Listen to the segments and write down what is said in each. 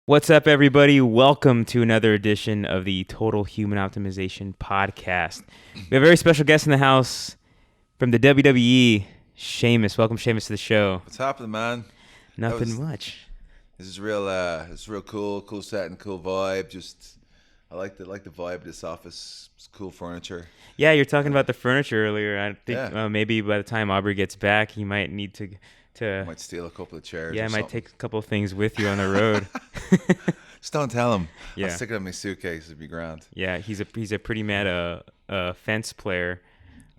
What's up, everybody? Welcome to another edition of the Total Human Optimization Podcast. We have a very special guest in the house from the WWE, Sheamus. Welcome, Sheamus, to the show. What's happening, man? Nothing much. This is real cool setting, cool vibe. I like the vibe of this office. It's cool furniture. Yeah, you're talking about the furniture earlier. I think Yeah. maybe by the time Aubrey gets back, he might need to I might steal a couple of chairs. yeah, or I might something. take a couple of things with you on the road. Just don't tell him. Yeah. I'll stick it in my suitcase. It'd be grand. Yeah, he's a pretty mad fence player.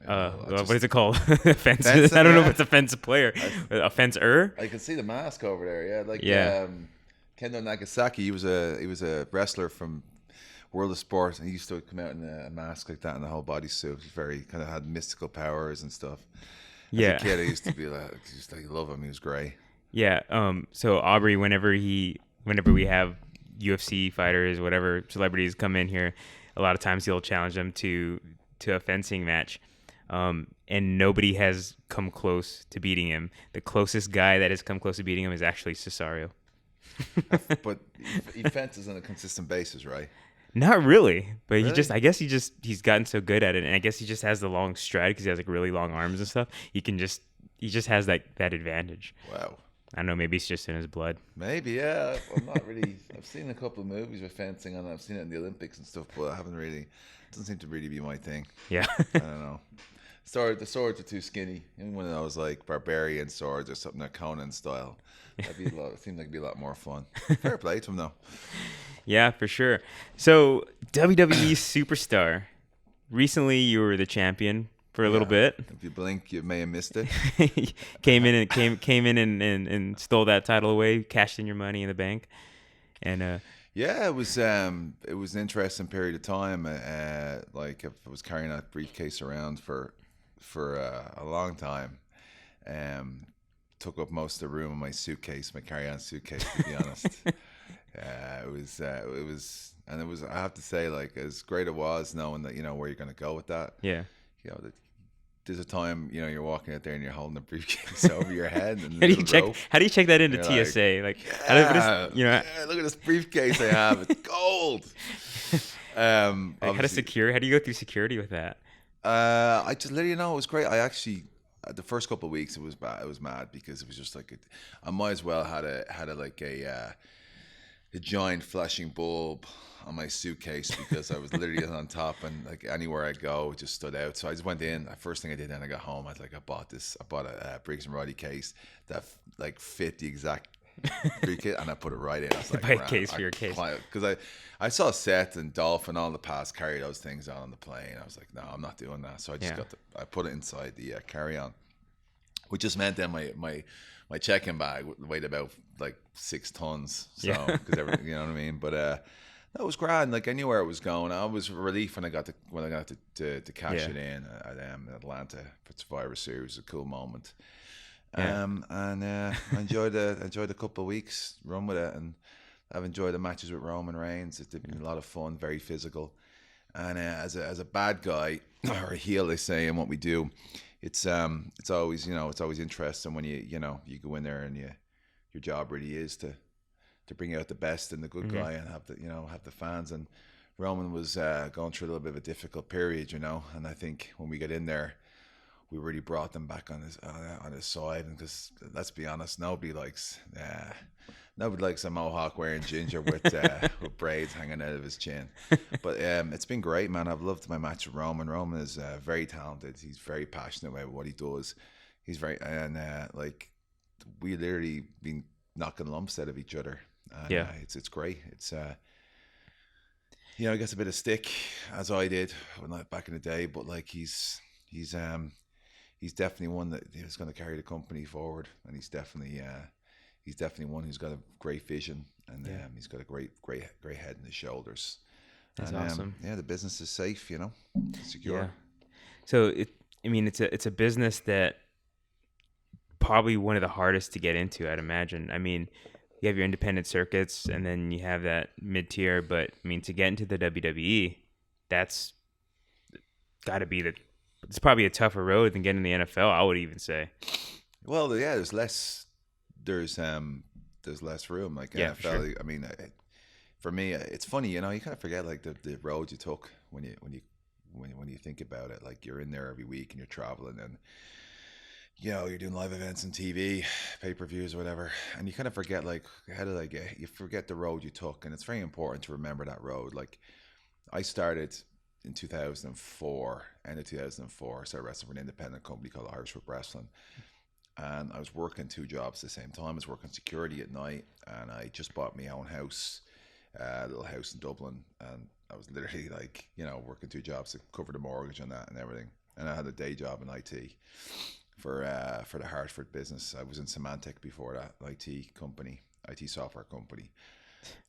What is it called? Fence. Fencing, I don't know if yeah. it's a fence player. A fencer. I can see the mask over there. Yeah, Yeah. Kendo Nagasaki. He was a wrestler from World of Sport, and he used to come out in a mask like that and a whole bodysuit. He very kind of had mystical powers and stuff. As Yeah. a kid, I used to be like, love him. He was great. Yeah. So Aubrey, whenever we have UFC fighters, whatever celebrities come in here, a lot of times he'll challenge them to a fencing match. And nobody has come close to beating him. The closest guy that has come close to beating him is actually Cesario. But he fences on a consistent basis, right? Not really, but Really? I guess he's gotten so good at it, and I guess he just has the long stride because he has like really long arms and stuff. He just has that advantage. Wow. I don't know, maybe it's just in his blood. Maybe, yeah. I'm not really. I've seen a couple of movies with fencing, and I've seen it in the Olympics and stuff, but I haven't really. It doesn't seem to really be my thing. Yeah. I don't know. The swords are too skinny. Even one of those like barbarian swords or something like Conan style. It seemed like it'd be a lot more fun. Fair play to him though. Yeah, for sure. So WWE Superstar. Recently, you were the champion for a little bit. If you blink, you may have missed it. came in and stole that title away, cashed in your money in the bank, and Yeah, it was an interesting period of time. Like I was carrying that briefcase around for a long time. Took up most of the room in my suitcase, my carry-on suitcase. To be honest, it was. I have to say, like as great it was, knowing that where you're going to go with that. yeah. There's a time you're walking out there and you're holding a briefcase over your head and How do you check? How do you check that into You're TSA? Like, yeah, look at this briefcase I have. It's gold. how do Obviously, How do you go through security with that? I just let you know it was great. I actually the first couple of weeks it was bad. It was mad because it was just like I might as well had a giant flashing bulb on my suitcase because I was literally on top, and like anywhere I go, it just stood out. So I just went in. The first thing I did, then I got home, I bought a Briggs and Roddy case that like fit the exact briefcase, and I put it right in. I was like, Buy a case for your case. because I saw Seth and Dolph and all the past carry those things on the plane. I was like, no, I'm not doing that. So I just I put it inside the carry-on, which just meant then my check-in bag weighed about like 6 tons. So because you know what I mean. But that was grand. Like I knew where it was going. I was relief when I got to cash it in at Atlanta for Survivor Series. It was a cool moment. Yeah. And I enjoyed a couple of weeks run with it, and I've enjoyed the matches with Roman Reigns. It's been a lot of fun, very physical. And as a bad guy or a heel, they say, in what we do, it's always interesting when you go in there and your job really is to bring out the best in the good guy and have the fans. And Roman was going through a little bit of a difficult period, and I think when we get in there, we really brought them back on his side. And because let's be honest, nobody likes a mohawk wearing ginger with braids hanging out of his chin. But it's been great, man. I've loved my match with Roman. Roman is very talented. He's very passionate about what he does. He's like we literally been knocking lumps out of each other. And, it's great. It's he gets a bit of stick as I did back in the day, but like he's definitely one that is going to carry the company forward, and he's definitely one who's got a great vision, and he's got a great head and his shoulders. That's awesome. The business is safe, secure. Yeah. So it's a business that probably one of the hardest to get into, I'd imagine. I mean, you have your independent circuits, and then you have that mid-tier, but I mean, to get into the WWE, that's got to be it's probably a tougher road than getting in the NFL, I would even say. Well, yeah, there's there's less room. Like Yeah, for NFL, sure. I mean, for me, it's funny, you know, you kind of forget like the road you took when you think about it. Like you're in there every week and you're traveling, and you know you're doing live events on TV, pay-per-views, whatever, and you kind of forget like how did I get? You forget the road you took, and it's very important to remember that road. Like I started in 2004, end of 2004. I started wrestling for an independent company called Irish Whip Wrestling, and I was working two jobs at the same time. I was working security at night, and I just bought my own house, a little house in Dublin, and I was literally like, you know, working two jobs to cover the mortgage and that and everything. And I had a day job in IT for the Hartford business. I was in Symantec before that, IT software company.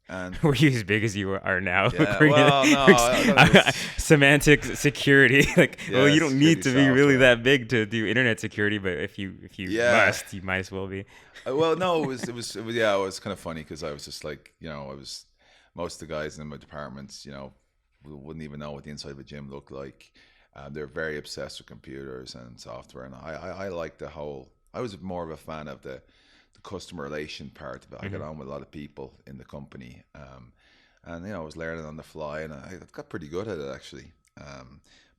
And Were you as big as you are now? yeah, well, no, I thought it was, Semantic security. Like, well, yeah, you don't need security to be really software. that big to do internet security, but if you Yeah. must, you might as well be. Well, no, yeah, it was kind of funny because I was just like, you know, I was most of the guys in my departments, you know, wouldn't even know what the inside of a gym looked like. They're very obsessed with computers and software, and I like the whole. I was more of a fan of the customer relation part of it. I got Hmm. on with a lot of people in the company, and you know, I was learning on the fly, and I got pretty good at it actually.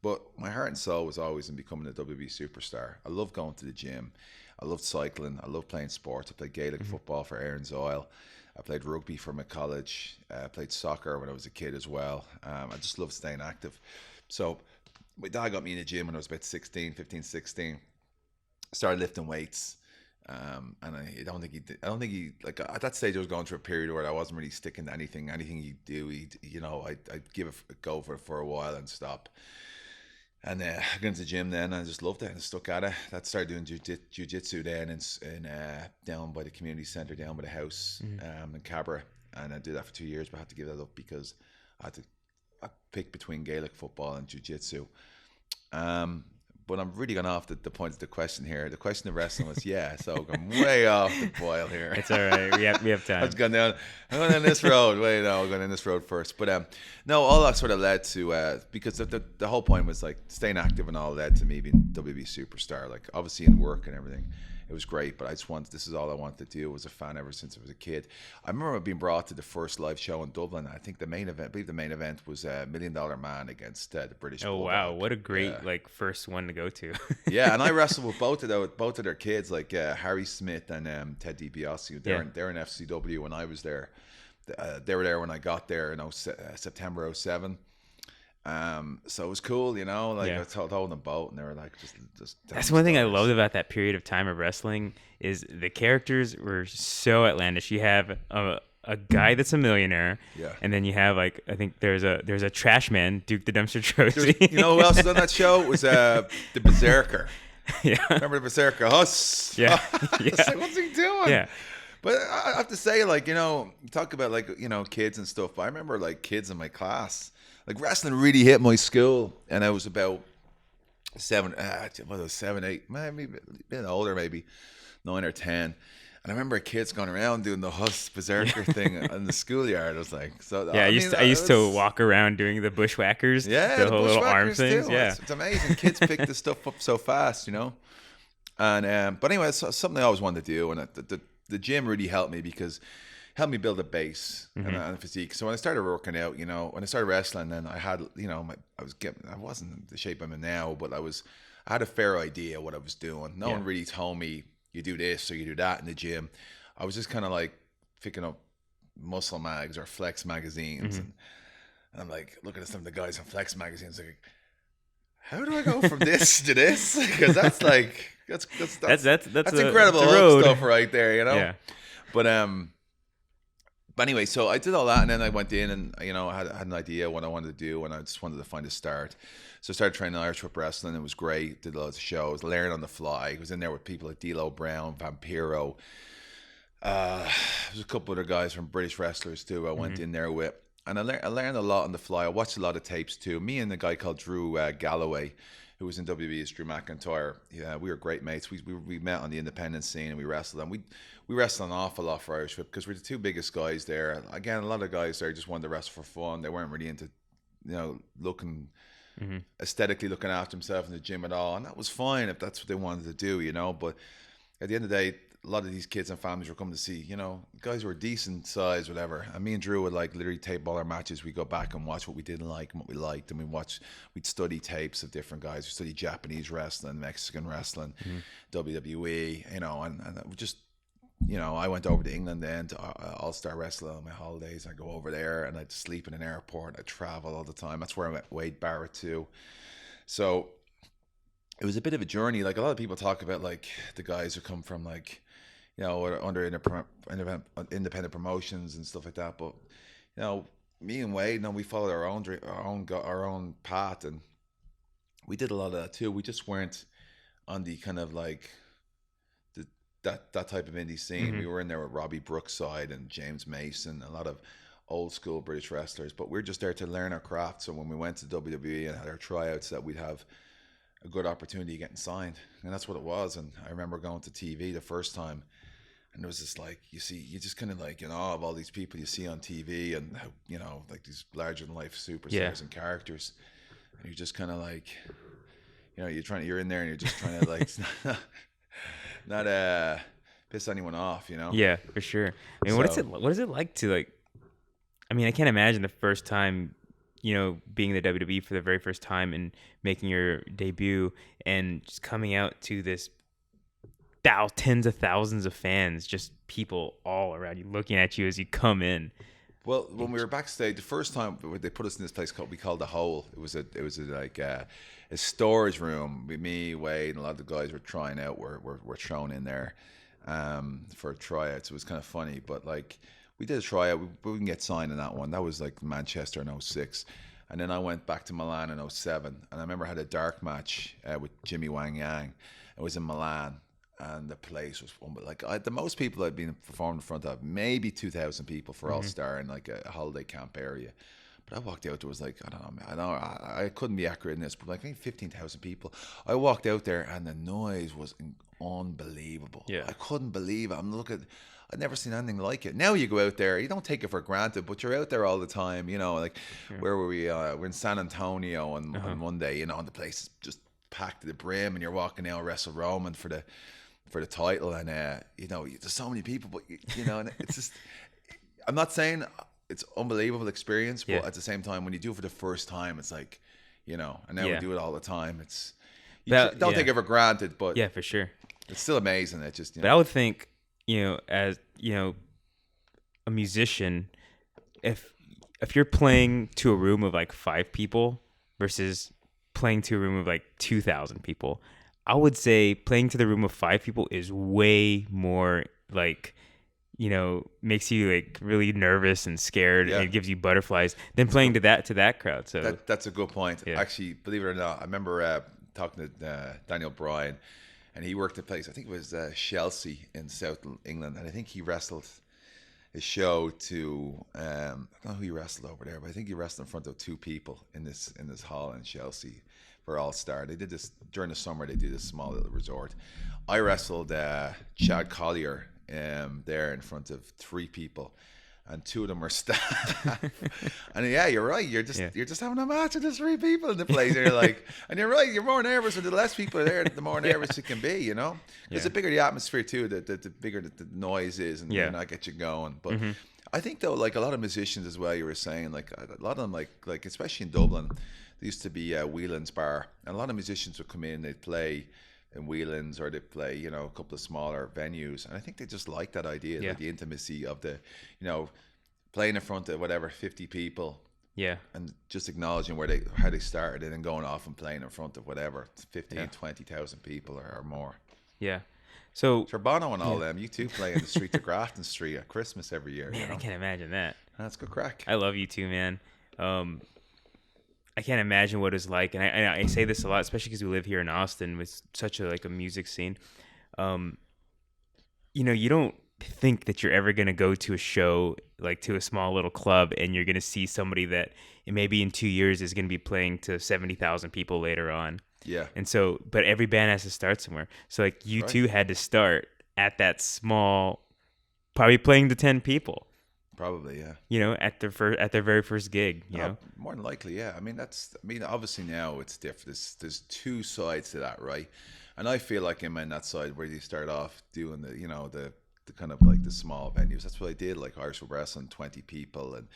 But my heart and soul was always in becoming a WWE superstar. I love going to the gym. I loved cycling. I love playing sports. I played Gaelic Hmm. football for Aaron's Oil. I played rugby for my college. I played soccer when I was a kid as well. I just love staying active. So my dad got me in the gym when I was about 16, 15, 16. Started lifting weights. And I don't think he did. I don't think he, like, at that stage I was going through a period where I wasn't really sticking to anything. Anything he'd do, you know, I'd give it a go for a while and stop. And I got into the gym then, and I just loved it and I stuck at it. That started doing jiu-jitsu then in down by the community centre, down by the house, Hmm. in Cabra. And I did that for 2 years, but I had to give that up because I pick between Gaelic football and jiu-jitsu. Um, but I'm really gone off the point of the question here. The question of wrestling was, yeah, so I'm way off the boil here. It's all right. We have I was time. going down. I'm going down this road. Wait, no, I'm going down this road first. But no, all that sort of led to because the whole point was like staying active and all led to me being WWE superstar. Like obviously in work and everything, it was great. But I just wanted, this is all I wanted to do. I was a fan ever since I was a kid. I remember being brought to the first live show in Dublin. I think I believe the main event was $1 Million Man against the British Oh wow, Bulldog. what a Yeah. great like first one to go to. Yeah, and I wrestled with both of their kids, like Harry Smith and Ted DiBiase. Yeah. They're in FCW when I was there. They were there when I got there in September '07. So it was cool, you know. Like Yeah. I told them both, and they were like, just That's damn one thing I stars. loved about that period of time of wrestling is the characters were so outlandish. You have a guy that's a millionaire, Yeah. and then you have like I think there's a trash man, Duke the Dumpster You know who else was on that show? It was the Berserker. Yeah, Remember the Berserker? Huss. yeah, It's yeah, like, what's he doing? yeah. But I have to say, like, you know, you talk about like, you know, kids and stuff. But I remember like kids in my class, like wrestling really hit my school, and I was about 7, 8, maybe a bit older, maybe 9 or 10. And I remember kids going around doing the Huss Berserker thing in the schoolyard. I was like, so Yeah, I used to walk around doing the bushwhackers, yeah, the the whole little arm bushwhackers things. too. Yeah, It's amazing. Kids pick this stuff up so fast, you know. And but anyway, it's something I always wanted to do, and the gym really helped me because helped me build a base and physique. So when I started working out, you know, when I started wrestling, then I had, you know, I wasn't in the shape I'm in now, but I had a fair idea what I was doing. No Yeah. one really told me you do this or you do that in the gym. I was just kind of like picking up muscle mags or flex magazines, and I'm like looking at some of the guys on flex magazines, like, how do I go from this to this? Because that's like that's that's incredible it's a road. stuff right there, you know. Yeah, But anyway, so I did all that, and then I went in, and you know, I had an idea what I wanted to do, and I just wanted to find a start. So I started training Irish Whip Wrestling. It was great. Did loads of shows, learned on the fly. I was in there with people like D'Lo Brown, Vampiro. There's a couple other guys from British wrestlers too. I went in there with, and I learned a lot on the fly. I watched a lot of tapes too. Me and the guy called Drew Galloway, who was in WWE as Drew McIntyre. Yeah, we were great mates. We met on the independent scene and we wrestled, and we wrestled an awful lot for Irish Whip because we're the two biggest guys there. Again, a lot of guys there just wanted to wrestle for fun. They weren't really into, you know, looking aesthetically looking after themselves in the gym at all, and that was fine if that's what they wanted to do, you know. But at the end of the day, a lot of these kids and families were coming to see, guys were decent size, whatever. And me and Drew would like literally tape all our matches. We go back and watch what we didn't like and what we liked, and we'd study tapes of different guys. We studied Japanese wrestling, Mexican wrestling, WWE, and we just, I went over to England then to All-Star Wrestling on my holidays. I go over there and I'd sleep in an airport. I travel all the time. That's where I met Wade Barrett too. So it was a bit of a journey. Like a lot of people talk about like the guys who come from like, under independent promotions and stuff like that. But, me and Wade, we followed our own path, and we did a lot of that too. We just weren't on the kind of like that type of indie scene. We were in there with Robbie Brookside and James Mason, a lot of old school British wrestlers, but we're just there to learn our craft. So when we went to WWE and had our tryouts, that we'd have a good opportunity getting signed, and that's what it was. And I remember going to TV the first time, and there was this like, you just kind of like in awe of all these people you see on TV, and how, like these larger than life superstars and characters, and you're just kind of like, you're in there and you're just trying to like not piss anyone off, Yeah, for sure. I mean, what is it like to like? I mean, I can't imagine the first time, being in the WWE for the very first time and making your debut and just coming out to this tens of thousands of fans, just people all around you looking at you as you come in. Well, when we were backstage, the first time they put us in this place we called the Hole. It was a storage room. Me, Wade, and a lot of the guys were trying out. Were thrown in there for tryouts. It was kind of funny, but like we did a tryout. We didn't get signed in that one. That was like Manchester in 06. And then I went back to Milan in 07. And I remember I had a dark match with Jimmy Wang Yang. It was in Milan. And the place was like the most people I'd been performing in front of, maybe 2,000 people for All-Star in like a holiday camp area. But I walked out, there was like, I couldn't be accurate in this, but like maybe 15,000 people. I walked out there and the noise was unbelievable. Yeah. I couldn't believe it. I'd never seen anything like it. Now you go out there, you don't take it for granted, but you're out there all the time, like where were we? We're in San Antonio on Monday, and the place is just packed to the brim, and you're walking out Wrestle Roman for the title, and there's so many people, but and it's just, I'm not saying it's unbelievable experience, but at the same time, when you do it for the first time, it's like, and now we do it all the time. It's don't take it for granted, but yeah, for sure, it's still amazing. It just, but I would think, as a musician, if you're playing to a room of like 5 people versus playing to a room of like 2,000 people. I would say playing to the room of 5 people is way more like, makes you like really nervous and scared, and it gives you butterflies than playing to that crowd. So that's a good point. Yeah. Actually, believe it or not, I remember talking to Daniel Bryan, and he worked a place, I think it was Chelsea in South England, and I think he wrestled a show to I don't know who he wrestled over there, but I think he wrestled in front of 2 people in this hall in Chelsea for All-Star. They did this during the summer. They do this small little resort. I wrestled Chad Collier there in front of 3 people, and 2 of them were staff. And yeah, you're right. You're just having a match with the 3 people in the place. And you're like, and you're right. You're more nervous when the less people are there. The more nervous it can be, Because the bigger the atmosphere too, the bigger the noise is, and that gets you going. But I think though, like a lot of musicians as well, you were saying, like a lot of them, like especially in Dublin, there used to be Whelan's Bar, and a lot of musicians would come in, they'd play in Whelan's, or they'd play, a couple of smaller venues, and I think they just like that idea, like the intimacy of the, playing in front of whatever 50 people, and just acknowledging how they started, and then going off and playing in front of whatever 15, 20,000 people or more. Yeah. So Bono and all them, you too play in the street of Grafton Street at Christmas every year. Man, I can't imagine that. That's good crack. I love you too, man. I can't imagine what it's like, and I say this a lot, especially because we live here in Austin with such a music scene. You don't think that you're ever gonna go to a show, like to a small little club, and you're gonna see somebody that maybe in 2 years is gonna be playing to 70,000 people later on. Yeah. And so, but every band has to start somewhere. So like you two had to start at that small, probably playing to 10 people. Probably, yeah. At their very first gig, more than likely, yeah. I mean, obviously now it's different. There's 2 sides to that, right? And I feel like I'm in that side where you start off doing the kind of like the small venues. That's what I did, like Irish Wrestling, 20 people, and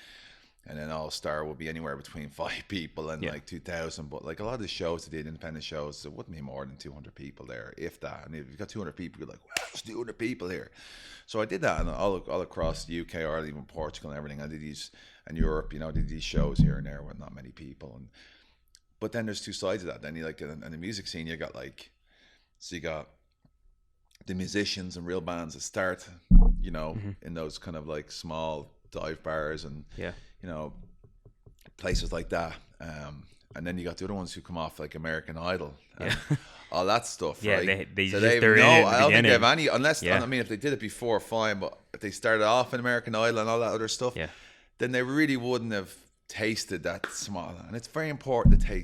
then All Star will be anywhere between 5 people and Yeah. like 2,000. But like a lot of the shows, they did independent shows, there wouldn't be more than 200 people there, if that. And if you've got 200 people, you're like, wow, there's 200 people here. So I did that, and all across the UK, Ireland, even Portugal, and everything. I did these, and Europe, I did these shows here and there with not many people. And but then there's two sides of that. Then you like in the music scene, you got like, so you got the musicians and real bands that start, in those kind of like small dive bars and Yeah. places like that. And then you got the other ones who come off like American Idol and Yeah. all that stuff, Yeah, right? they So just they're in it at the I don't think they have beginning. any, unless, Yeah. I mean, if they did it before, fine, but if they started off in American Idol and all that other stuff, Yeah. then they really wouldn't have tasted that small. And it's very important to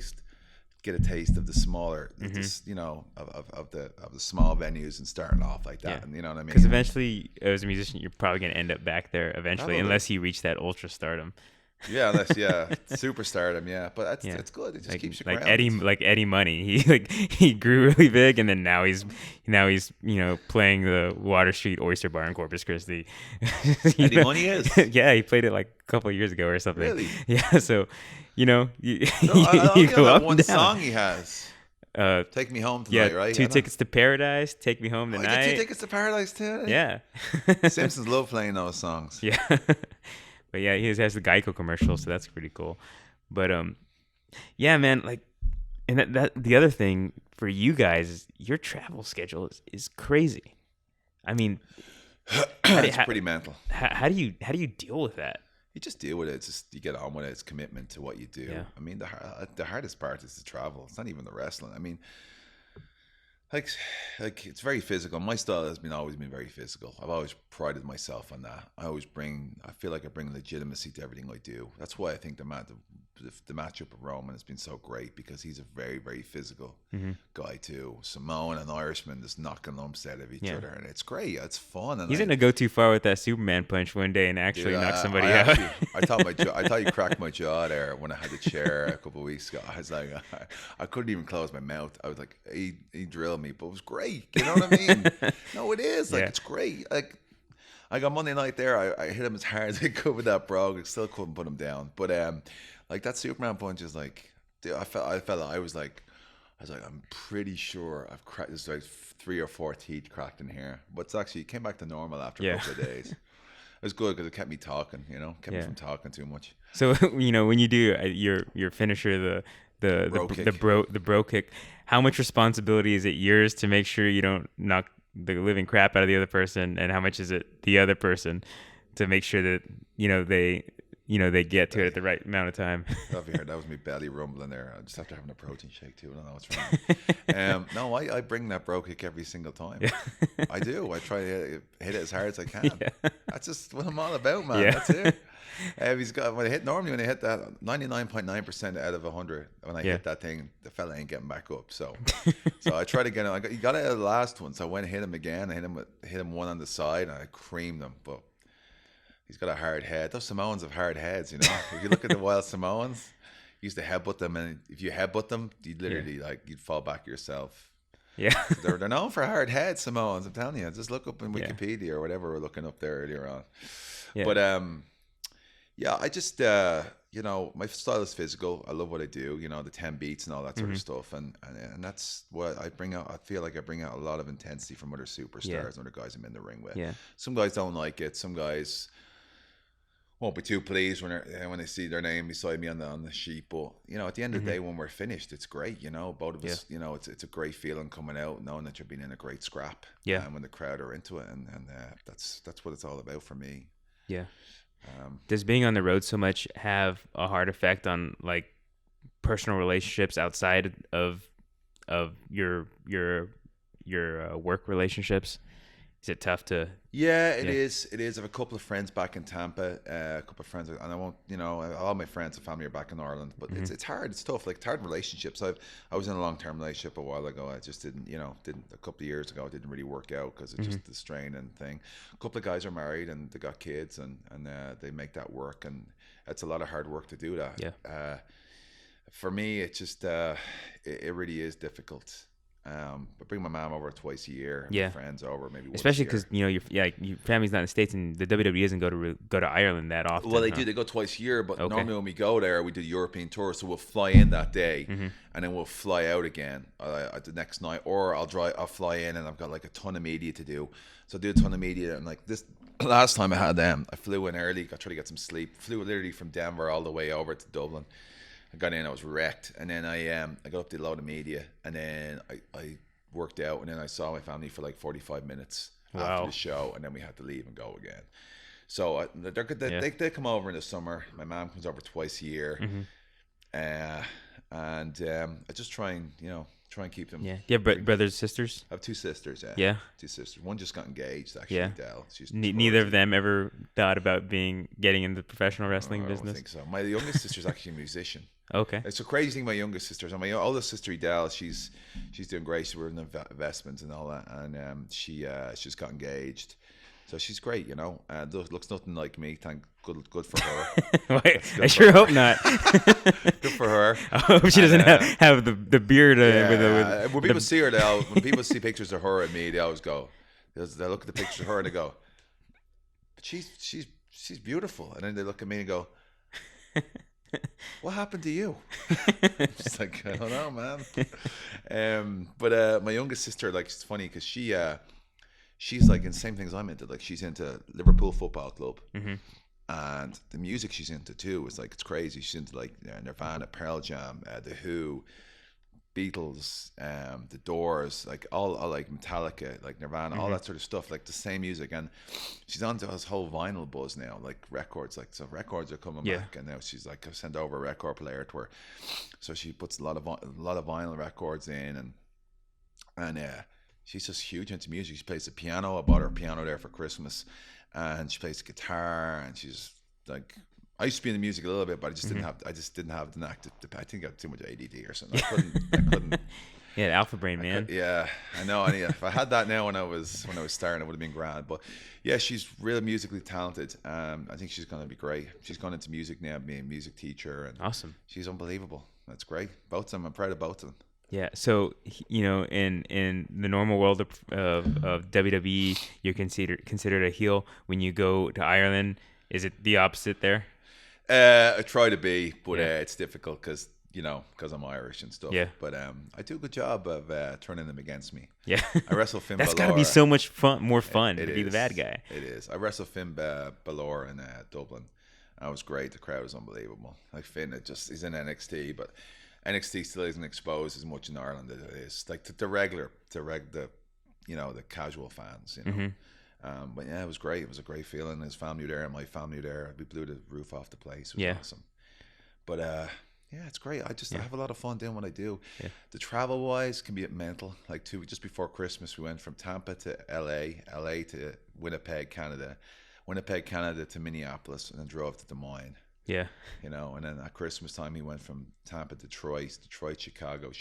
get a taste of the smaller, of the small venues and starting off like that. Yeah. And you know what I mean? Because eventually, as a musician, you're probably going to end up back there eventually, Probably. unless you reach that ultra stardom. Yeah, superstardom, yeah. But it's good. It just keeps you grounded. Eddie Money. He grew really big, and then now he's playing the Water Street Oyster Bar in Corpus Christi. Eddie Money is. Yeah, he played it like a couple of years ago or something. Really? Yeah. So, you I you know go that up one and down. song he has. Take Me Home Yeah, Tonight, right? Two Tickets to Paradise, Take Me Home I Tonight. get 2 Tickets to Paradise too. Yeah. Simpsons love playing those songs. Yeah. But yeah, he has the Geico commercial, so that's pretty cool. But yeah, man, like, and that the other thing for you guys is your travel schedule is crazy. I mean, It's pretty mental. how do you deal with that? You just deal with it. It's just you get on with it. It's commitment to what you do. Yeah. I mean, the hardest part is the travel. It's not even the wrestling. I mean, like it's very physical. My style has always been very physical. I've always prided myself on that. I feel like I bring legitimacy to everything I do. That's why I think the matchup of Roman has been so great, because he's a very, very physical guy too. Samoan and Irishman just knocking lumps out of each other, and it's great. It's fun. And He's gonna go too far with that Superman punch one day and actually knock somebody out. I thought you cracked my jaw there when I had the chair a couple of weeks ago. I was like, I couldn't even close my mouth. I was like, he drilled me, but it was great. You know what I mean? No, it is. Like, it's great. Like, I got Monday night there. I hit him as hard as I could with that bro. I still couldn't put him down. But like that Superman punch is like, dude, I was like, I'm pretty sure I've cracked. There's like 3 or 4 teeth cracked in here, but it actually came back to normal after a couple of days. It was good because it kept me talking. Kept me from talking too much. So when you do your finisher, the bro kick, how much responsibility is it yours to make sure you don't knock the living crap out of the other person, and how much is it the other person to make sure that they get to it at the right amount of time? That was me belly rumbling there. Just after having a protein shake too. I don't know what's wrong. No, I bring that bro kick every single time. Yeah. I do. I try to hit it as hard as I can. Yeah. That's just what I'm all about, man. Yeah. That's it. When I hit that 99.9% out of 100, when I hit that thing, the fella ain't getting back up. So I try to get him. He got it out of the last one, so I went and hit him again. I hit him one on the side, and I creamed him, but he's got a hard head. Those Samoans have hard heads, If you look at the wild Samoans, you used to headbutt them, and if you headbutt them, you'd literally you'd fall back yourself. Yeah. They're known for hard heads, Samoans. I'm telling you. Just look up in Wikipedia or whatever we're looking up there earlier on. Yeah. But I just my style is physical. I love what I do. The 10 beats and all that sort of stuff, and that's what I bring out. I feel like I bring out a lot of intensity from other superstars and other guys I'm in the ring with. Yeah. Some guys don't like it. Some guys won't be too pleased when they see their name beside me on the sheet. But at the end of the day, when we're finished, it's great. Both of us. It's a great feeling coming out, knowing that you're being in a great scrap. Yeah. And when the crowd are into it, and that's what it's all about for me. Yeah. Does being on the road so much have a hard effect on like personal relationships outside of your work relationships? Is it tough to? Yeah, it is. It is. I have a couple of friends back in Tampa, a couple of friends, and I won't, all my friends and family are back in Ireland, but it's hard. It's tough. Like, it's hard in relationships. I was in a long-term relationship a while ago. I just didn't a couple of years ago, it didn't really work out because it's just the strain and thing. A couple of guys are married and they got kids, and they make that work, and it's a lot of hard work to do that. Yeah. For me, it's just, it really is difficult. I bring my mom over twice a year. Yeah. My friends over maybe once Especially a year. because your family's not in the States, and the WWE doesn't go to Ireland that often. Well, they huh? do. They go twice a year, but Okay. normally when we go there, we do the European tour. So we'll fly in that day, Mm-hmm. and then we'll fly out again the next night. Or I'll fly in, and I've got like a ton of media to do. So I do a ton of media, and like this last time I had I flew in early. I tried to get some sleep. Flew literally from Denver all the way over to Dublin. I got in, I was wrecked, and then I got up to a load of media, and then I worked out, and then I saw my family for like 45 minutes after the show, and then we had to leave and go again. So they come over in the summer. My mom comes over twice a year, and I just try and keep them. Yeah. Do you have brothers, sisters? I have two sisters. Yeah. Two sisters. One just got engaged actually. Yeah. Dell. She's Neither of them ever thought about getting into the professional wrestling I business. don't think so. My youngest sister's actually a musician. Okay. It's a crazy thing. My youngest sisters, and my oldest sister Adele, she's doing great. She's in investments and all that, and she's got engaged, so she's great. Looks nothing like me. Good for her. I sure hope not. Good for her. I hope she doesn't have the beard. When people see her, when people see pictures of her and me, they always go. They look at the picture of her and they go, "But she's beautiful," and then they look at me and go, "What happened to you?" It's like, I don't know, man. But my youngest sister, like, it's funny because she's like in the same things I'm into. Like, she's into Liverpool Football Club, and the music she's into too is like, it's crazy. She's into like Nirvana, Pearl Jam, The Who, Beatles, The Doors, like all like Metallica, like Nirvana, all that sort of stuff, like the same music. And she's onto this whole vinyl buzz now, like records, like so records are coming back, and now she's like, I've sent over a record player to her, so she puts a lot of vinyl records in, and she's just huge into music. She plays the piano. I bought her a piano there for Christmas, and she plays the guitar, and she's like, I used to be in the music a little bit, but I just didn't have the knack to I think I had too much ADD or something. I couldn't. Yeah, alpha brain, man. I know. If I had that now when I was starting, it would have been grand. But yeah, she's really musically talented. I think she's going to be great. She's gone into music now, being a music teacher, and awesome. She's unbelievable. That's great. Both of them. I'm proud of both of them. Yeah. So in the normal world of WWE, you're considered a heel. When you go to Ireland, is it the opposite there? I try to be, but it's difficult because I'm Irish and stuff. Yeah. But I do a good job of turning them against me. Yeah. I wrestle Finn That's Balor. got to be so much more fun to be the bad guy. It is. I wrestled Finn Balor in Dublin. That was great. The crowd was unbelievable. Like Finn, he's in NXT, but NXT still isn't exposed as much in Ireland as it is. Like the casual fans, But yeah, it was great. It was a great feeling. His family were there and my family were there. We blew the roof off the place. It was awesome. But yeah, it's great. I have a lot of fun doing what I do. Yeah. The travel wise can be mental. Like just before Christmas, we went from Tampa to LA to Winnipeg, Canada to Minneapolis, and then drove to Des Moines. Yeah. And then at Christmas time, he went from Tampa to Detroit, Chicago,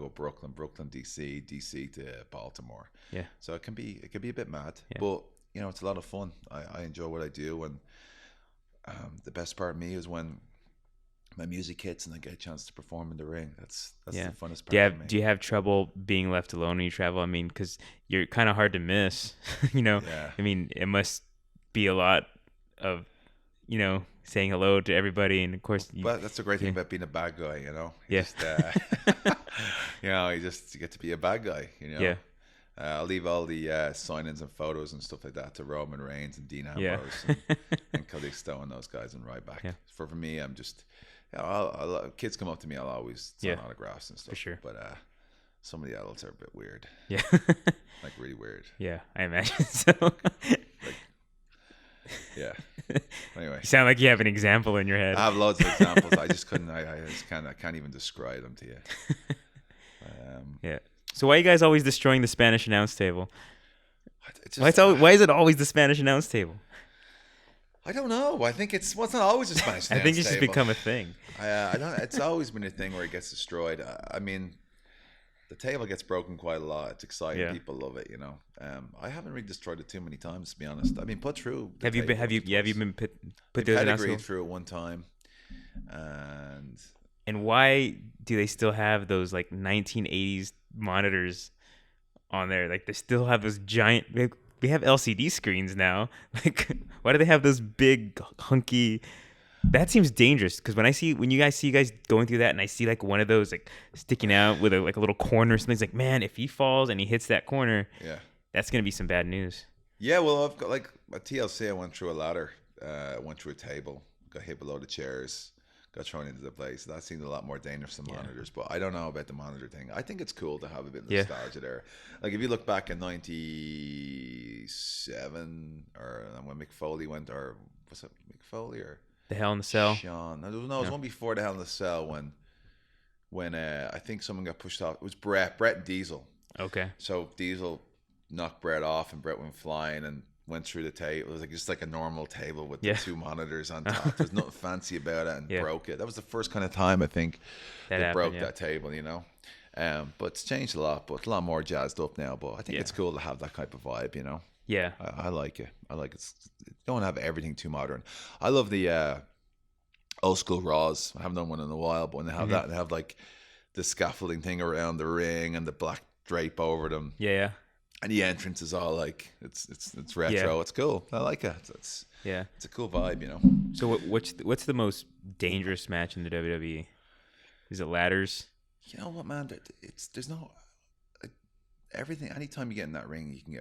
Brooklyn, DC to Baltimore. Yeah. So it can be a bit mad, but it's a lot of fun. I enjoy what I do, and the best part of me is when my music hits and I get a chance to perform in the ring. That's the funnest part for me. Do you have trouble being left alone when you travel? I mean, because you're kind of hard to miss. Yeah. I mean, it must be a lot of saying hello to everybody, and of course but that's the great thing about being a bad guy, you just get to be a bad guy, I'll leave all the sign-ins and photos and stuff like that to Roman Reigns and Dean Ambrose and Kalisto and those guys, and right back. For me, I'm just kids come up to me, I'll always sign autographs and stuff, for sure. But some of the adults are a bit weird, like really weird. I imagine so. Anyway, you sound like you have an example in your head. I have loads of examples. I just couldn't. I can't even describe them to you. So why are you guys always destroying the Spanish announce table? Why is it always the Spanish announce table? I don't know. I think it's not always a Spanish announce table. I think it's just become a thing. I don't. It's always been a thing where it gets destroyed. I mean, the table gets broken quite a lot. It's exciting. People love it. I haven't really destroyed it too many times, to be honest. I mean, put through. Have you been put through pedigree through it one time, and And why do they still have those like 1980s monitors on there? Like they still have those giant. We have LCD screens now. Like, why do they have those big hunky? That seems dangerous because when you guys see you guys going through that, and I see like one of those like sticking out with like a little corner or something. It's like, man, if he falls and he hits that corner, Yeah. that's gonna be some bad news. Yeah, well, I've got like a TLC. I went through a ladder, went through a table, got hit below the chairs, got thrown into the place. That seemed a lot more dangerous than monitors, but I don't know about the monitor thing. I think it's cool to have a bit of nostalgia there. Like if you look back in '97 or when Mick Foley went, or was it Mick Foley or The Hell in the Cell. Sean? No, it was one before the Hell in the Cell when I think someone got pushed off. It was Brett and Diesel. Okay. So Diesel knocked Brett off, and Brett went flying and went through the table. It was like just like a normal table with the two monitors on top. There's nothing fancy about it, and broke it. That was the first kind of time I think that broke that table, you know. But it's changed a lot, but it's a lot more jazzed up now. But I think it's cool to have that type of vibe, you know. Yeah, I like it. I like it. Don't have everything too modern. I love the old school Raws. I haven't done one in a while, but when they have that, they have like the scaffolding thing around the ring and the black drape over them. Yeah. And the entrance is all like it's retro. It's cool. I like it. It's a cool vibe, you know. So what's the most dangerous match in the WWE? Is it ladders? You know what, man? There's no like, everything. Anytime you get in that ring, you can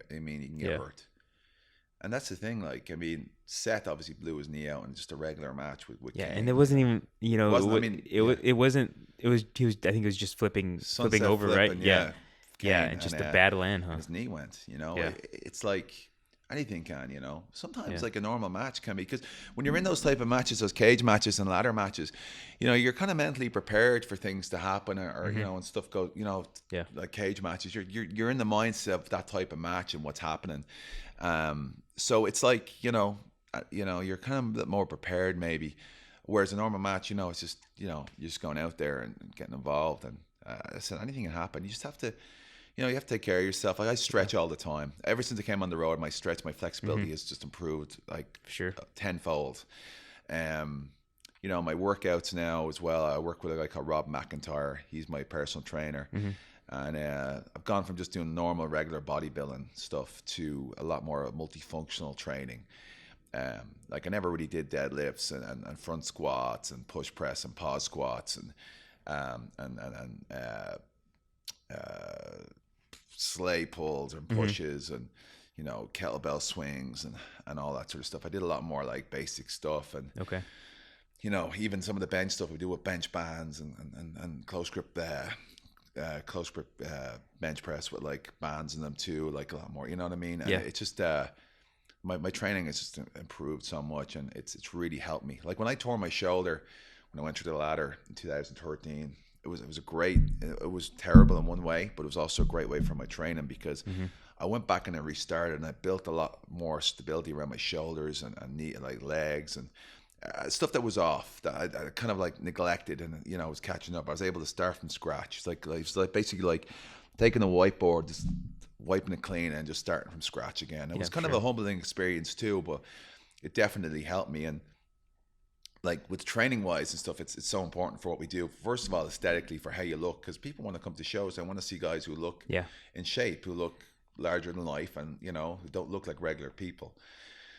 get hurt. And that's the thing. Like, I mean, Seth obviously blew his knee out in just a regular match with Kane. And it wasn't even, you know, it wasn't. It was. He was. I think it was just flipping over, right? Yeah. Yeah, and just a bad land, huh? His knee went, you know. It's like anything can, you know. Sometimes like a normal match can be, because when you're in those type of matches, those cage matches and ladder matches, you know, you're kind of mentally prepared for things to happen, or you know, and stuff go, you know, like cage matches. You're in the mindset of that type of match and what's happening. So it's like, you know, you're kind of a bit more prepared maybe. Whereas a normal match, you know, it's just, you know, you're just going out there and getting involved, and I said anything can happen. You just have to. You know, you have to take care of yourself. Like I stretch all the time. Ever since I came on the road, my flexibility has just improved like tenfold. You know, my workouts now as well. I work with a guy called Rob McIntyre. He's my personal trainer, and I've gone from just doing normal, regular bodybuilding stuff to a lot more multifunctional training. Like I never really did deadlifts and front squats and push press and pause squats and sleigh pulls and pushes and, you know, kettlebell swings and all that sort of stuff. I did a lot more like basic stuff, and you know, even some of the bench stuff we do with bench bands and close grip bench press with like bands in them too, like a lot more, you know what I mean? And it's just my training has just improved so much, and it's really helped me. Like when I tore my shoulder when I went through the ladder in 2013, it was terrible in one way, but it was also a great way for my training, because I went back and I restarted, and I built a lot more stability around my shoulders and knee, like legs, and stuff that was off that I kind of like neglected, and you know, I was catching up. I was able to start from scratch. It's like basically like taking a whiteboard, just wiping it clean and just starting from scratch again. It was kind of a humbling experience too, but it definitely helped me. And like with training wise and stuff, it's so important for what we do. First of all, aesthetically, for how you look, because people want to come to shows. They want to see guys who look in shape, who look larger than life, and you know, who don't look like regular people.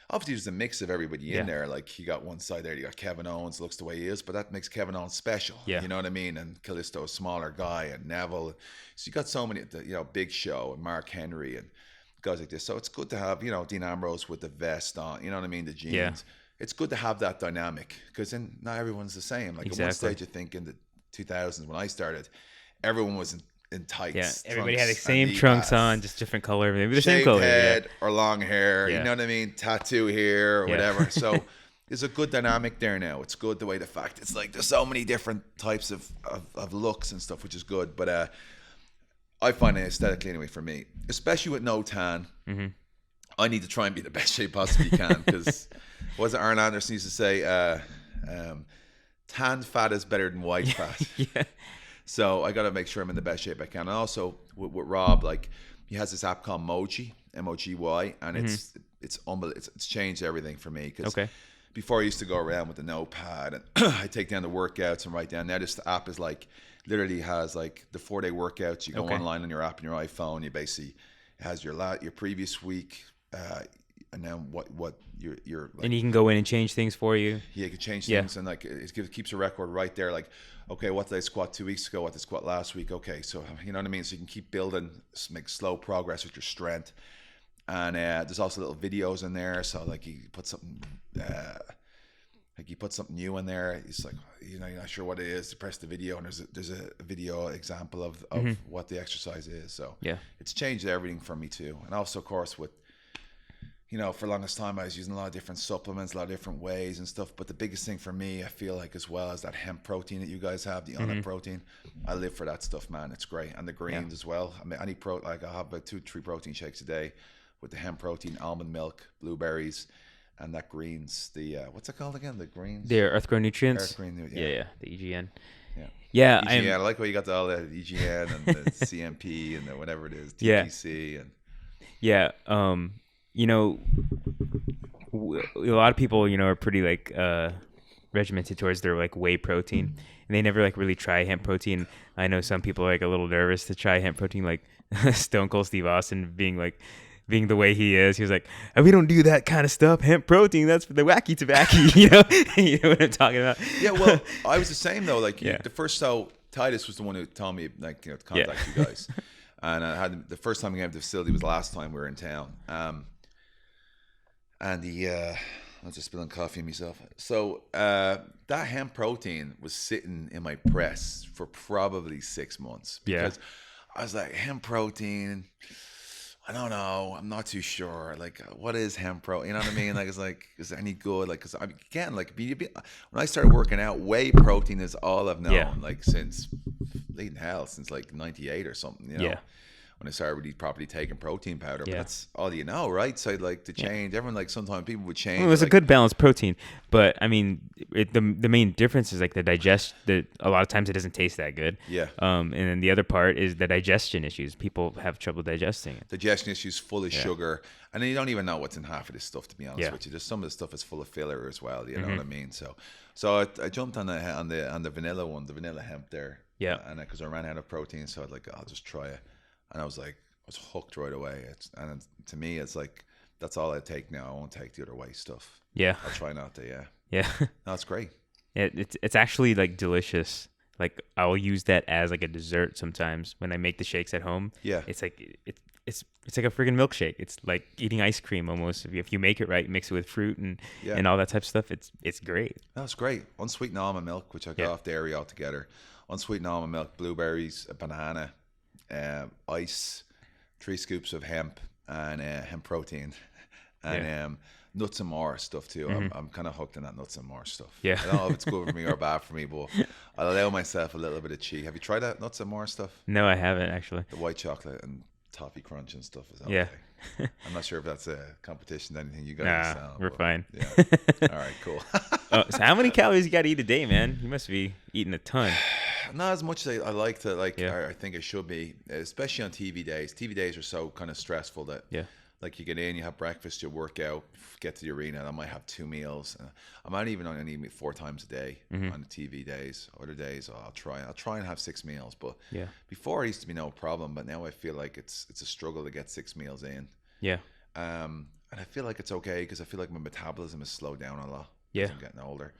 Obviously, there's a mix of everybody in there. Like you got one side there, you got Kevin Owens, looks the way he is, but that makes Kevin Owens special. You know what I mean? And Kalisto, a smaller guy, and Neville. So you got so many, you know, Big Show and Mark Henry and guys like this. So it's good to have, you know, Dean Ambrose with the vest on. You know what I mean? The jeans. It's good to have that dynamic, because then not everyone's the same. Like at one stage, I think in the 2000s when I started, everyone was in tights. Yeah, everybody had the same trunks on, just different color, maybe the same color. Head or long hair, you know what I mean? Tattoo here or whatever. So there's a good dynamic there now. It's good the way the fact it's like there's so many different types of looks and stuff, which is good. But I find it aesthetically anyway for me, especially with no tan. I need to try and be the best shape possibly can, because what was it Arn Anderson used to say? Tan fat is better than white fat. So I got to make sure I'm in the best shape I can. And also with Rob, like he has this app called Mogy, MOGY, and it's changed everything for me, because before I used to go around with the notepad and I take down the workouts and write down. Now this app is like literally has like the 4-day workouts. You go online on your app on your iPhone. You basically it has your previous week, and then what your like, and you can go in and change things for you. Yeah, you can change things, and like it keeps a record right there. Like, okay, what did I squat 2 weeks ago? What did I squat last week? Okay, so you know what I mean. So you can keep building, make slow progress with your strength. And there's also little videos in there. So like you put something, new in there. It's like you're not sure what it is. To press the video, and there's a video example of what the exercise is. So it's changed everything for me too. And also, of course, with for the longest time, I was using a lot of different supplements, a lot of different ways and stuff. But the biggest thing for me, I feel like as well, is that hemp protein that you guys have, the onnit protein. I live for that stuff, man. It's great. And the greens as well. I mean, I have about 2-3 protein shakes a day with the hemp protein, almond milk, blueberries, and that greens. The what's it called again? The greens? They're Earth Grown Nutrients. Earth Green, yeah, the EGN. Yeah, EGN. I like what you got all the EGN and the CMP and the whatever it is, TPC and a lot of people, are pretty like regimented towards their like whey protein, and they never like really try hemp protein. I know some people are like a little nervous to try hemp protein, like Stone Cold Steve Austin being the way he is. He was like, we don't do that kind of stuff. Hemp protein, that's for the wacky tobacco. you know what I'm talking about? Yeah, well, I was the same though. Like the first, Titus was the one who told me to contact you guys. And I had the first time I came to the facility was last time we were in town. And I was just spilling coffee myself. So that hemp protein was sitting in my press for probably 6 months. Because I was like, hemp protein, I don't know. I'm not too sure. Like, what is hemp protein? You know what I mean? Like, it's like, is it any good? Like, because again, like, when I started working out, whey protein is all I've known, like, since like 98 or something, when I started really properly taking protein powder. But that's all you know, right? So I'd like to change. Everyone, like, sometimes people would change. Well, it was a good balanced protein, but I mean, the main difference is like a lot of times it doesn't taste that good. Yeah. And then the other part is the digestion issues. People have trouble digesting it. Digestion issues, full of sugar, and then you don't even know what's in half of this stuff. To be honest with you, there's some of the stuff is full of filler as well. You know what I mean? So I jumped on the vanilla one, the vanilla hemp there. Yeah. And because I ran out of protein, so I'll just try it. And I was hooked right away. To me, it's like, that's all I take now. I won't take the other way stuff. Yeah. I'll try not to, Yeah. No, it's great. Yeah, it's actually like delicious. Like I'll use that as like a dessert sometimes when I make the shakes at home. Yeah. It's like, it's like a friggin' milkshake. It's like eating ice cream almost. If you make it right, mix it with fruit and all that type of stuff, it's great. That's great. Unsweetened almond milk, which I got off dairy altogether. Unsweetened almond milk, blueberries, a banana, ice, 3 scoops of hemp and hemp protein, and nuts and more stuff too. I'm kind of hooked on that nuts and more stuff. Yeah. I don't know if it's good for me or bad for me, but I'll allow myself a little bit of cheat. Have you tried that nuts and more stuff? No, I haven't actually. The white chocolate and toffee crunch and stuff is okay. I'm not sure if that's a competition to anything you guys sell. We're fine. Yeah. All right, cool. So how many calories you got to eat a day, man? You must be eating a ton. Not as much as I like to, I think I should be, especially on TV days. TV days are so kind of stressful that, like, you get in, you have breakfast, you work out, get to the arena, and I might have 2 meals. I might even only eat 4 times a day on the TV days. Other days, I'll try and have 6 meals. But before, it used to be no problem, but now I feel like it's a struggle to get 6 meals in. Yeah. And I feel like it's okay because I feel like my metabolism has slowed down a lot. Yeah. As I'm getting older.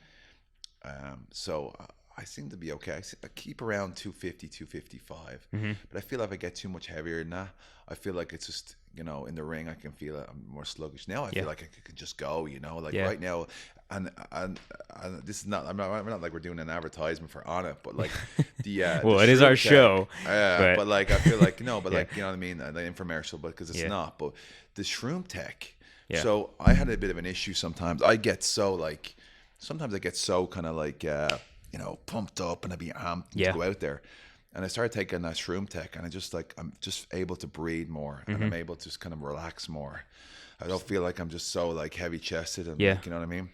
So I seem to be okay. I keep around 250, 255. But I feel like if I get too much heavier than that, I feel like it's just, in the ring, I can feel it. I'm more sluggish. Now I feel like I can just go, right now. And this is not, we're not like we're doing an advertisement for Onnit, but like well, it is our show. But like, I feel like, like, you know what I mean? The infomercial, but because it's not. But the Shroom Tech. Yeah. So I had a bit of an issue sometimes. Sometimes I get so kind of like, pumped up and I'd be amped to go out there. And I started taking that Shroom Tech and I'm just able to breathe more and I'm able to just kind of relax more. I don't feel like I'm just so like heavy chested and like, you know what I mean?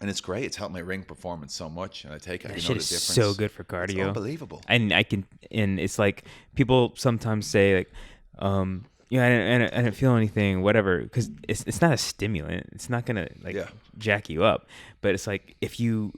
And it's great. It's helped my ring performance so much. And I take it. That shit is so good for cardio. It's unbelievable. And it's like people sometimes say like, Yeah, and I didn't feel anything, whatever, because it's not a stimulant. It's not gonna like Yeah. jack you up. But it's like if you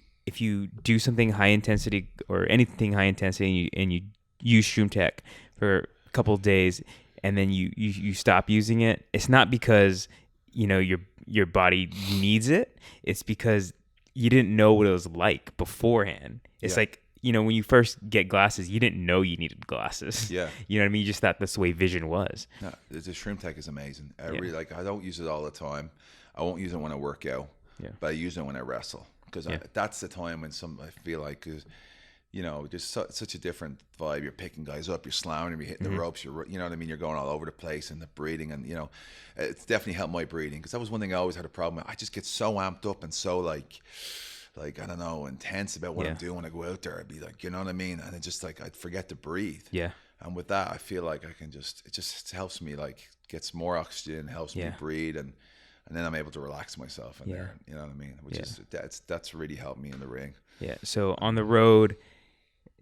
do something high intensity or anything high intensity, and you use Shroom Tech for a couple of days, and then you stop using it, it's not because your body needs it. It's because you didn't know what it was like beforehand. It's Yeah. like, when you first get glasses, you didn't know you needed glasses. Yeah. You know what I mean? You just thought that's the way vision was. No, the Shroom Tech is amazing. I really like. I don't use it all the time. I won't use it when I work out. Yeah. But I use it when I wrestle because that's the time when I feel like just such a different vibe. You're picking guys up, you're slamming them, you're hitting the ropes. You know what I mean? You're going all over the place, and the breathing, and it's definitely helped my breathing, because that was one thing I always had a problem with. I just get so amped up and so like I don't know, intense about what I'm doing when I go out there. I'd be like, you know what I mean? And it just like I'd forget to breathe. Yeah. And with that, I feel like it just helps me, like, gets more oxygen, helps me breathe, and then I'm able to relax myself in there. You know what I mean? Which is that's really helped me in the ring. Yeah. So on the road,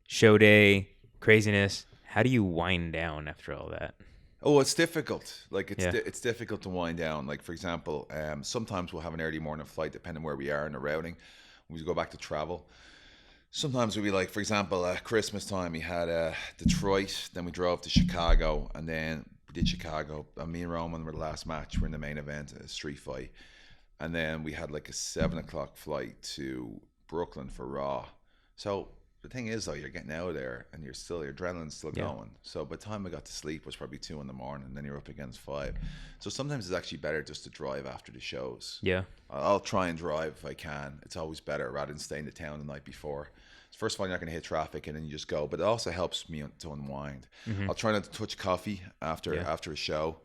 show day, craziness. How do you wind down after all that? Oh, it's difficult. Like it's difficult to wind down. Like, for example, sometimes we'll have an early morning flight depending where we are in the routing. We go back to travel. Sometimes we'll be like, for example, Christmas time, we had Detroit, then we drove to Chicago, and then we did Chicago. Me and Roman were the last match. We're in the main event, a street fight. And then we had like a 7:00 flight to Brooklyn for Raw. So the thing is, though, you're getting out of there and your adrenaline's still going. So by the time I got to sleep, it was probably 2 a.m, and then you're up against 5. So sometimes it's actually better just to drive after the shows. Yeah. I'll try and drive if I can. It's always better rather than staying in town the night before. First of all, you're not going to hit traffic, and then you just go. But it also helps me to unwind. I'll try not to touch coffee after a show,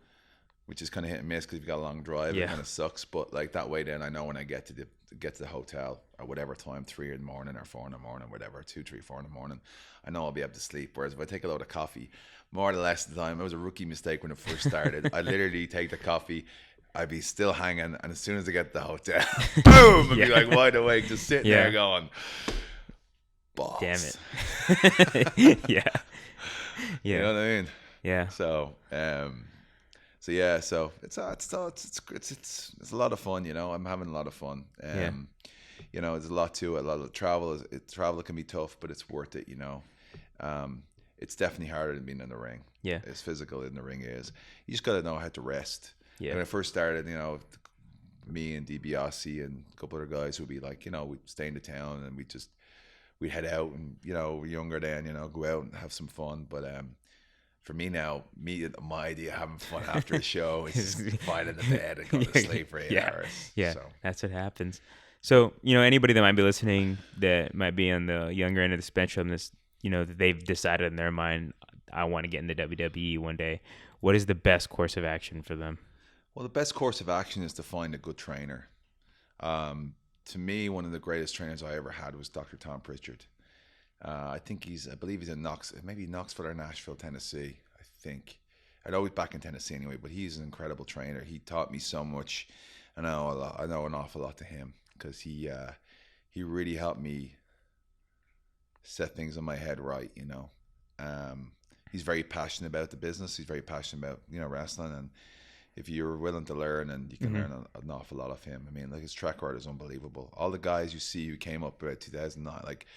which is kind of hit and miss because you've got a long drive. It kind of sucks. But like that way, then I know when I get to the hotel or whatever time, 3 in the morning or 4 in the morning, whatever, 2, 3, 4 in the morning, I know I'll be able to sleep. Whereas if I take a load of coffee, more or less of the time, it was a rookie mistake when it first started. I literally take the coffee, I'd be still hanging, and as soon as I get to the hotel, boom, I'd be like wide awake, just sitting there going, balls. Damn it. Yeah. You know what I mean? Yeah. So it's a lot of fun. I'm having a lot of fun. There's a lot to it. A lot of travel. Travel can be tough, but it's worth it. It's definitely harder than being in the ring. Yeah. As physical in the ring is. You just got to know how to rest. Yeah. When I first started, me and DiBiase and a couple other guys would be like, we'd stay in the town and we'd head out, and we're younger then, go out and have some fun. But for me now, my idea of having fun after a show is just lying in the bed and going to sleep for 8 hours. Yeah, so that's what happens. So, anybody that might be listening that might be on the younger end of the spectrum, that they've decided in their mind, I want to get in the WWE one day. What is the best course of action for them? Well, the best course of action is to find a good trainer. To me, one of the greatest trainers I ever had was Dr. Tom Pritchard. I believe he's in Knoxville or Nashville, Tennessee, I think. I know he's back in Tennessee anyway, but he's an incredible trainer. He taught me so much. I know an awful lot to him, because he really helped me set things in my head right, He's very passionate about the business. He's very passionate about, wrestling, and if you're willing to learn, and you can learn an awful lot of him. I mean, like, his track record is unbelievable. All the guys you see who came up about 2009, like,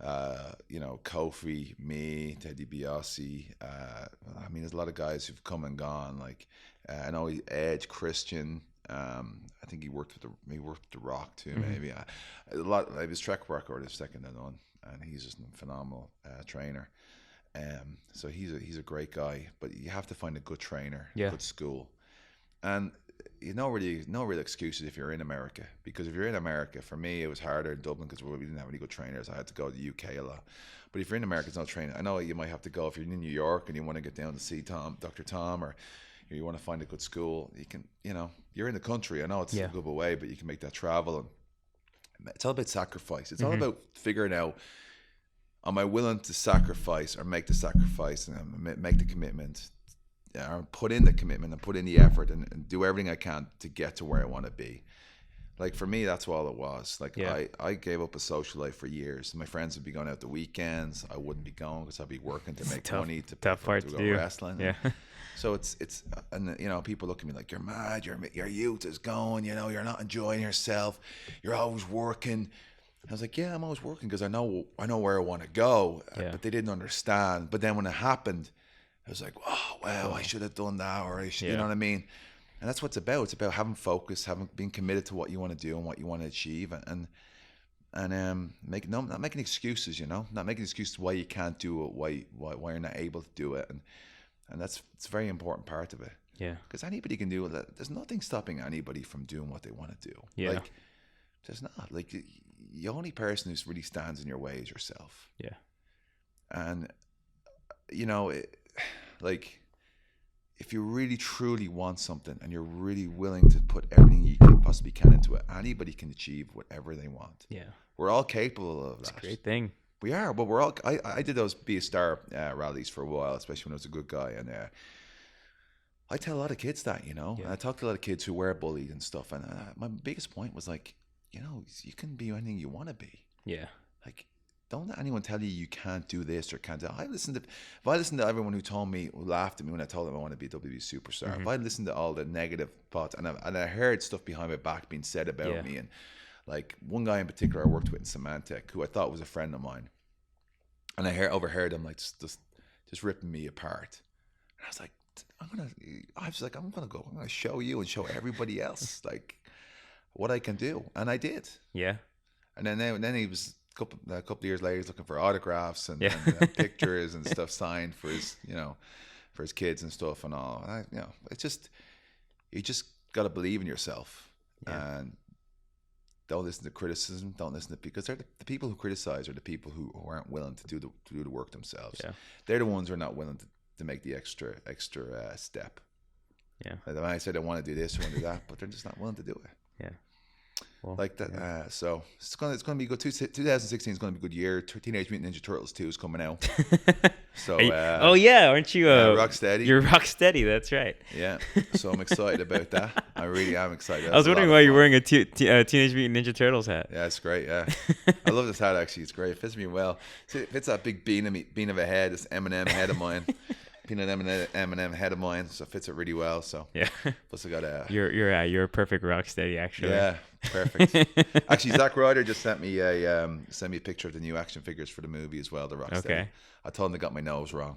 Kofi, me, Ted DiBiase. There's a lot of guys who've come and gone. Like, I know Edge, Christian. I think he worked with The Rock too. Maybe a lot. Like, his track record is second to none, and he's just a phenomenal trainer. So he's a great guy, but you have to find a good trainer, good school, and no real excuses if you're in America. Because if you're in America, for me, it was harder in Dublin because we didn't have any good trainers. I had to go to the UK a lot. But if you're in America, it's not training. I know you might have to go if you're in New York and you want to get down to see Dr. Tom, or you want to find a good school. You can, you're in the country. I know it's a good way, but you can make that travel. And it's all about sacrifice. It's all about figuring out, am I willing to sacrifice or make the sacrifice and make the commitment, or put in the commitment and put in the effort and do everything I can to get to where I want to be. Like for me, that's all it was. Like Yeah. I gave up a social life for years. My friends would be going out the weekends. I wouldn't be going because I'd be working to make money to pay Tough for part to to go do. wrestling. Yeah. So it's and you know, people look at me like, you're mad. Your youth is going. You know, you're not enjoying yourself. You're always working. I was like, yeah, I'm always working because I know where I want to go. Yeah. But they didn't understand. But then when it happened, I was like, oh wow, I should have done that, or you know what I mean. And that's what it's about. It's about having focus, being committed to what you want to do and what you want to achieve, and not making excuses. You know, not making excuses why you can't do it, why you're not able to do it, and it's a very important part of it. Yeah. Because anybody can do it. There's nothing stopping anybody from doing what they want to do. Yeah. Like, there's not. Like, the only person who really stands in your way is yourself. Yeah. And you know, like, if you really truly want something and you're really willing to put everything you possibly can into it, anybody can achieve whatever they want. Yeah. We're all capable of that. It's a great thing. We are, but we're all. I did those Be a Star rallies for a while, especially when I was a good guy, and I tell a lot of kids that, you know, and I talk to a lot of kids who were bullied and stuff, and my biggest point was like, you know, you can be anything you want to be. Yeah. Like, don't let anyone tell you can't do this or can't do that. If I listened to everyone who laughed at me when I told them I want to be a WWE superstar, if I listened to all the negative thoughts, and I heard stuff behind my back being said about me, and like one guy in particular I worked with in Symantec, who I thought was a friend of mine, and I overheard him like just ripping me apart, and I was like, I'm gonna show you and show everybody else like what I can do, and I did. Yeah. And then he was a couple of years later, he's looking for autographs and pictures and stuff signed for his kids and stuff and all. And it's just, you just got to believe in yourself and don't listen to criticism. Don't listen to, because they're the people who criticize are the people who aren't willing to do the work themselves. Yeah. They're the ones who are not willing to make the extra step. Yeah. Like, I said I want to do this or want to do that, but they're just not willing to do it. Yeah. Well, like that. Yeah. So it's gonna be good. 2016 is gonna be a good year. Teenage Mutant Ninja Turtles 2 is coming out. So aren't you rock steady? You're rock steady. That's right. Yeah. So I'm excited about that. I really am excited. I was wondering why you're wearing a Teenage Mutant Ninja Turtles hat. Yeah, it's great. Yeah, I love this hat actually. It's great. It fits me well. It fits that big bean of a head. This M&M head of mine. Peanut M&M head of mine, so it fits it really well. So yeah. Plus I got a. You're a perfect rock steady actually. Yeah, perfect. Actually, Zack Ryder just sent me a picture of the new action figures for the movie as well. The rock steady. Okay. I told him they got my nose wrong.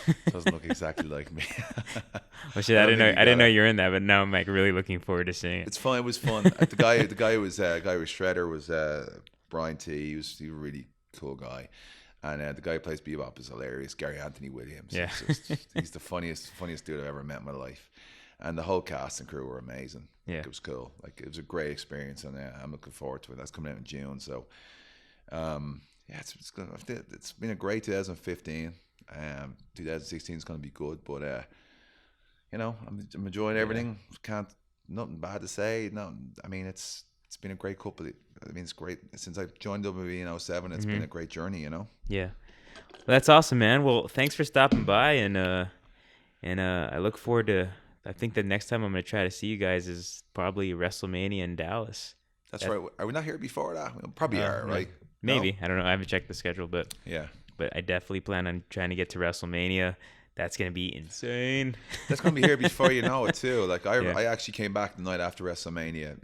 It doesn't look exactly like me. Well, shit, I didn't know you're in that, but now I'm like really looking forward to seeing it. It's fun. It was fun. The guy who was Shredder was Brian T. He was a really cool guy. And the guy who plays Bebop is hilarious, Gary Anthony Williams. Yeah. He's the funniest dude I've ever met in my life. And the whole cast and crew were amazing. Yeah. It was cool. Like, it was a great experience, and I'm looking forward to it. That's coming out in June. So, it's been a great 2015. 2016 is going to be good, but I'm enjoying everything. Nothing bad to say. No, I mean, it's been a great couple. It's great since I joined WWE in 2007. It's been a great journey, you know. Yeah, well, that's awesome, man. Well, thanks for stopping by, and I look forward to. I think the next time I'm going to try to see you guys is probably WrestleMania in Dallas. That's right. Are we not here before that? We probably are, right? Maybe. No? I don't know. I haven't checked the schedule, but yeah. But I definitely plan on trying to get to WrestleMania. That's going to be insane. That's going to be here before you know it, too. Like, I actually came back the night after WrestleMania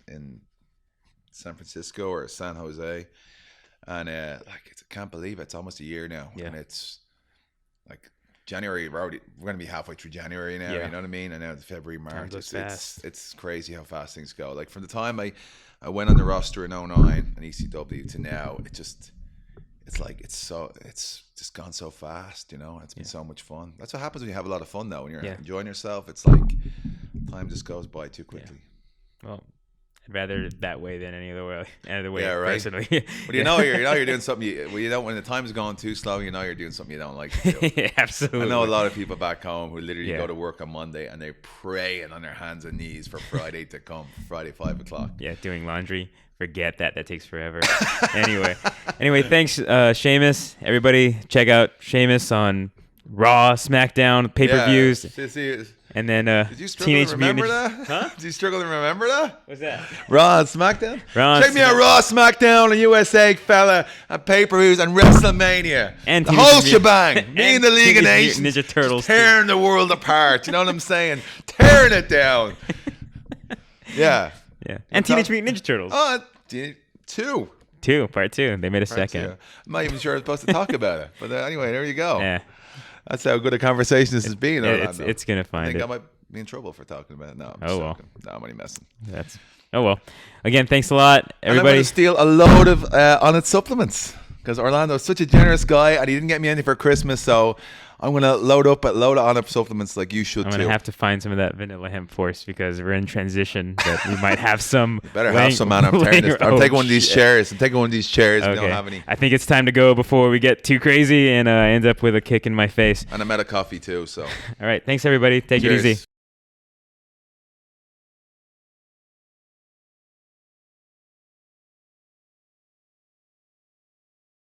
in San Francisco or San Jose. And, I can't believe it. It's almost a year now. Yeah. And it's, like, January, we're going to be halfway through January now, you know what I mean? And now it's February, March. It's crazy how fast things go. Like, from the time I went on the roster in 2009 and ECW to now, it's just gone so fast, you know. It's been so much fun. That's what happens when you have a lot of fun, though. When you're enjoying yourself, it's like time just goes by too quickly. Yeah. Well, I'd rather that way than any other way. Yeah, right. Personally. But you know you're doing something. When the time's going too slow, you know you're doing something you don't like to do. Yeah, absolutely. I know a lot of people back home who literally go to work on Monday and they're praying on their hands and knees for Friday to come. Friday 5 o'clock. Yeah, doing laundry. Forget that. That takes forever. Anyway, thanks, Sheamus. Everybody, check out Sheamus on Raw, SmackDown, pay-per-views. And then Did you struggle Teenage to remember Mutant that? Huh? Did you struggle to remember that? What's that? Raw and SmackDown? Raw and Check me out, Raw, SmackDown, and USA, fella, and pay-per-views, and WrestleMania. And the Teenage whole Mutant- shebang. Me and the League of Teenage Mutant Nations. Ninja Turtles, just tearing the world apart. You know what I'm saying? Tearing it down. Yeah. Yeah. And Teenage Mutant Ninja Turtles. Oh, Part 2. They made a second. I'm not even sure I'm supposed to talk about it. But anyway, there you go. Yeah. That's how good a conversation this has been. It's going to I find think it. I might be in trouble for talking about it. No, I'm Oh, just well. joking. No, I'm only messing. Oh, well. Again, thanks a lot, And I'm everybody. going to steal a load of Onnit supplements because Orlando's such a generous guy and he didn't get me anything for Christmas. So I'm going to load up a load of Onnit supplements like you should I'm too. going to have to find some of that vanilla hemp force because we're in transition, but we might have some. Better have some, man. I'm taking one of these chairs. I'm taking one of these chairs. Okay. We don't have any. I think it's time to go before we get too crazy and end up with a kick in my face. And I'm out of coffee too. So. All right. Thanks, everybody. Take it Cheers. easy.